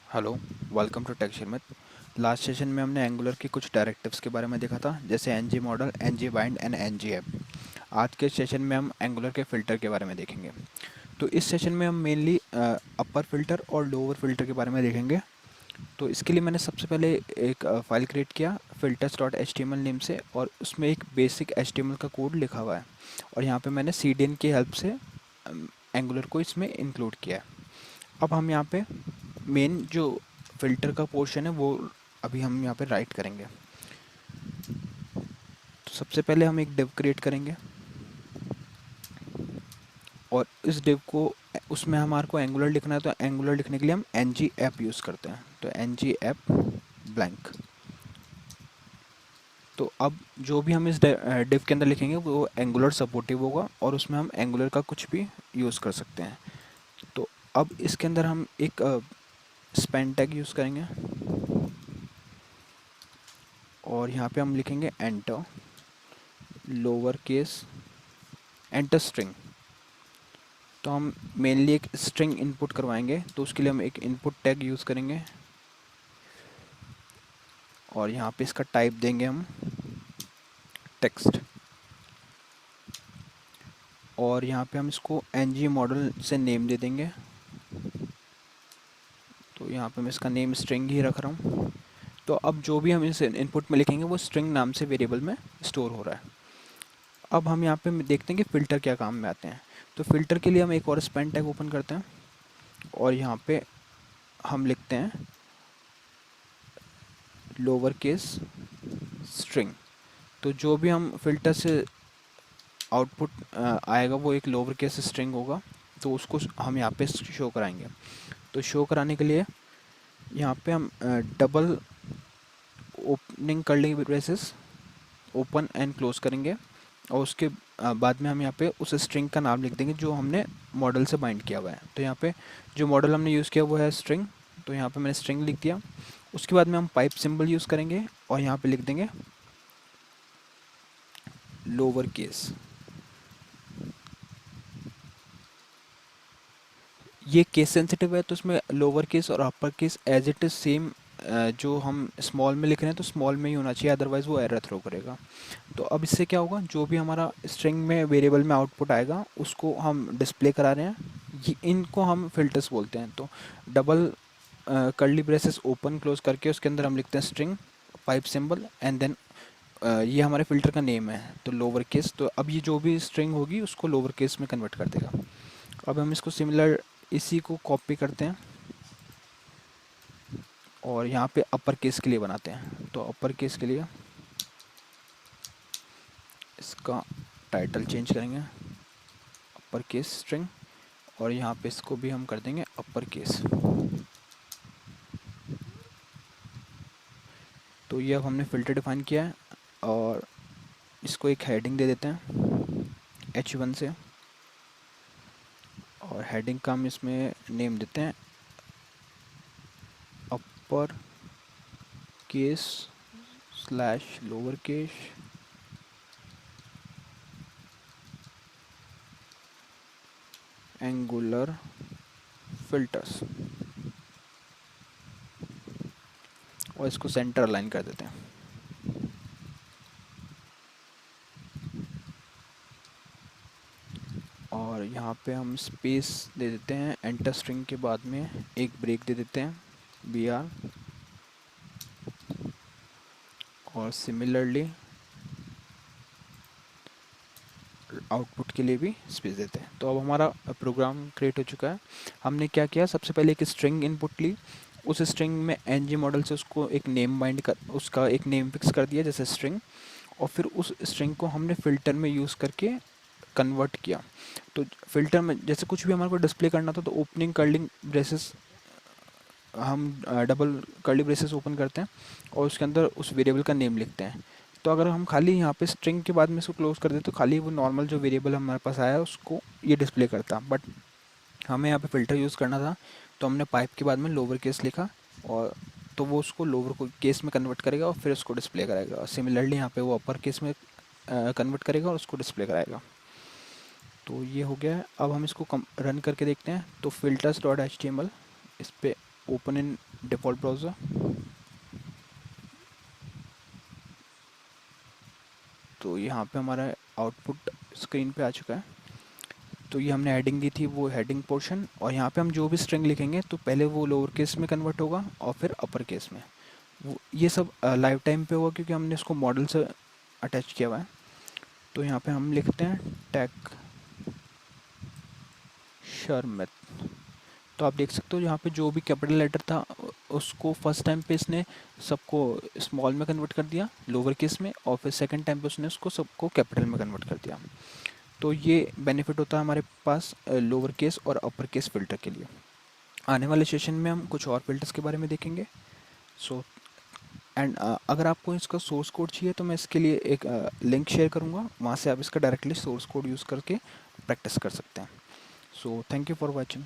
Hello, welcome to tech Sharmit. Last session में हमने angular की कुछ डायरेक्टिव्स के बारे में देखा था, जैसे NG model, NG bind and NG app. आज के सेशन में हम एंगुलर के फ़िल्टर के बारे में देखेंगे। तो इस सेशन में हम मेनली अपर फिल्टर और लोअर फिल्टर के बारे में देखेंगे। तो इसके लिए मैंने सबसे पहले एक फ़ाइल क्रिएट किया filters dot H T M L name से, और उसमें एक basic H T M L का कोड लिखा हुआ है। और यहाँ पे मैंने सी डी एन की हेल्प से एंगुलर को इसमें इंक्लूड किया है। अब हम यहाँ पे मेन जो फ़िल्टर का पोर्शन है वो अभी हम यहाँ पे राइट करेंगे। तो सबसे पहले हम एक डिव क्रिएट करेंगे, और इस डिव को उसमें हमारे को एंगुलर लिखना है, तो एंगुलर लिखने के लिए हम एन जी ऐप यूज़ करते हैं। तो एन जी ऐप ब्लैंक। तो अब जो भी हम इस डिव के अंदर लिखेंगे वो एंगुलर सपोर्टिव होगा, और उसमें हम एंगुलर का कुछ भी यूज़ कर सकते हैं। तो अब इसके अंदर हम एक स्पैन टैग यूज़ करेंगे, और यहाँ पे हम लिखेंगे enter lower case enter string. तो हम मेनली एक स्ट्रिंग इनपुट करवाएंगे, तो उसके लिए हम एक इनपुट टैग यूज़ करेंगे, और यहाँ पे इसका टाइप देंगे हम टेक्स्ट। और यहाँ पे हम इसको एनजी मॉडल से नेम दे देंगे। तो यहाँ पे मैं इसका नेम स्ट्रिंग ही रख रहा हूँ। तो अब जो भी हम इस इनपुट में लिखेंगे वो स्ट्रिंग नाम से वेरिएबल में स्टोर हो रहा है। अब हम यहाँ पे देखते हैं कि फ़िल्टर क्या काम में आते हैं। तो फ़िल्टर के लिए हम एक और स्पैन टैग ओपन करते हैं, और यहाँ पे हम लिखते हैं लोअर केस स्ट्रिंग। तो जो भी हम फ़िल्टर से आउटपुट आएगा वो एक लोअर केस स्ट्रिंग होगा, तो उसको हम यहाँ पे शो कराएंगे। तो शो कराने के लिए यहाँ पे हम double opening curly braces open and close करेंगे, और उसके बाद में हम यहाँ पे उस स्ट्रिंग का नाम लिख देंगे जो हमने मॉडल से बाइंड किया हुआ है। तो यहाँ पे जो मॉडल हमने यूज़ किया वो है स्ट्रिंग, तो यहाँ पे मैंने स्ट्रिंग लिख दिया। उसके बाद में हम पाइप सिंबल यूज़ करेंगे, और यहाँ पे लिख देंगे लोअर केस। ये केस सेंसिटिव है, तो इसमें लोअर केस और upper case as it is same. जो हम स्मॉल में लिख रहे हैं तो स्मॉल में ही होना चाहिए, अदरवाइज़ वो एरर थ्रो करेगा। तो अब इससे क्या होगा, जो भी हमारा स्ट्रिंग में वेरिएबल में आउटपुट आएगा उसको हम डिस्प्ले करा रहे हैं। इनको हम फिल्टर्स बोलते हैं। तो double curly braces open close करके उसके अंदर हम लिखते हैं string pipe symbol, and then ये हमारे फिल्टर का नेम है, तो लोअर केस। तो अब ये जो भी स्ट्रिंग होगी उसको लोअर केस में कन्वर्ट कर देगा। अब हम इसको सिमिलर इसी को कॉपी करते हैं, और यहाँ पे अपर केस के लिए बनाते हैं। तो अपर केस के लिए इसका टाइटल चेंज करेंगे अपर केस स्ट्रिंग, और यहाँ पे इसको भी हम कर देंगे अपर केस। तो ये अब हमने फ़िल्टर डिफाइन किया है, और इसको एक हेडिंग दे देते हैं H1 से, और हेडिंग का हम इसमें नेम देते हैं upper case slash lower case angular filters, और इसको सेंटर अलाइन कर देते हैं। और यहाँ पे हम स्पेस दे देते हैं, एंटर स्ट्रिंग के बाद में एक ब्रेक दे देते हैं BR, और सिमिलरली आउटपुट के लिए भी स्पेस देते हैं। तो अब हमारा प्रोग्राम क्रिएट हो चुका है। हमने क्या किया, सबसे पहले एक स्ट्रिंग इनपुट ली, उस स्ट्रिंग में एनजी मॉडल से उसको एक नेम बाइंड कर, उसका एक नेम फिक्स कर दिया जैसे स्ट्रिंग, और फिर उस स्ट्रिंग को हमने फ़िल्टर में यूज़ करके कन्वर्ट किया। तो फ़िल्टर में जैसे कुछ भी हमारे को डिस्प्ले करना था, तो ओपनिंग कर्लिंग ब्रेसेस हम डबल कर्ली ब्रेसेस ओपन करते हैं, और उसके अंदर उस वेरिएबल का नेम लिखते हैं। तो अगर हम खाली यहाँ पे स्ट्रिंग के बाद में इसको क्लोज कर दें तो खाली वो नॉर्मल जो वेरिएबल हमारे पास आया है उसको ये डिस्प्ले करता। बट हमें यहाँ पे फ़िल्टर यूज़ करना था, तो हमने पाइप के बाद में लोअर केस लिखा, और तो वो उसको लोअर केस में कन्वर्ट करेगा और फिर उसको डिस्प्ले कराएगा। और सिमिलरली यहाँ पे वो अपर केस में कन्वर्ट करेगा और उसको डिस्प्ले कराएगा। तो ये हो गया है। अब हम इसको रन करके देखते हैं। तो filters.html, इस पर open in default browser. तो यहाँ पे हमारा आउटपुट स्क्रीन पे आ चुका है। तो ये हमने हेडिंग दी थी, वो हेडिंग पोर्शन, और यहाँ पे हम जो भी स्ट्रिंग लिखेंगे तो पहले वो लोअर केस में कन्वर्ट होगा और फिर अपर केस में। वो ये सब लाइव टाइम पे होगा क्योंकि हमने इसको मॉडल से अटैच किया हुआ है। तो यहाँ पे हम लिखते हैं टैक शर्मित। तो आप देख सकते हो यहाँ पे जो भी कैपिटल लेटर था उसको फर्स्ट टाइम पे इसने सबको स्मॉल में कन्वर्ट कर दिया, लोअर केस में, और फिर सेकंड टाइम पे उसने उसको सबको कैपिटल में कन्वर्ट कर दिया। तो ये बेनिफिट होता है हमारे पास लोअर केस और अपर केस फ़िल्टर के लिए। आने वाले सेशन में हम कुछ और फ़िल्टर्स के बारे में देखेंगे। सो एंड अगर आपको इसका सोर्स कोड चाहिए तो मैं इसके लिए एक लिंक शेयर करूँगा, वहाँ से आप इसका डायरेक्टली सोर्स कोड यूज़ करके प्रैक्टिस कर सकते हैं। So thank you for watching.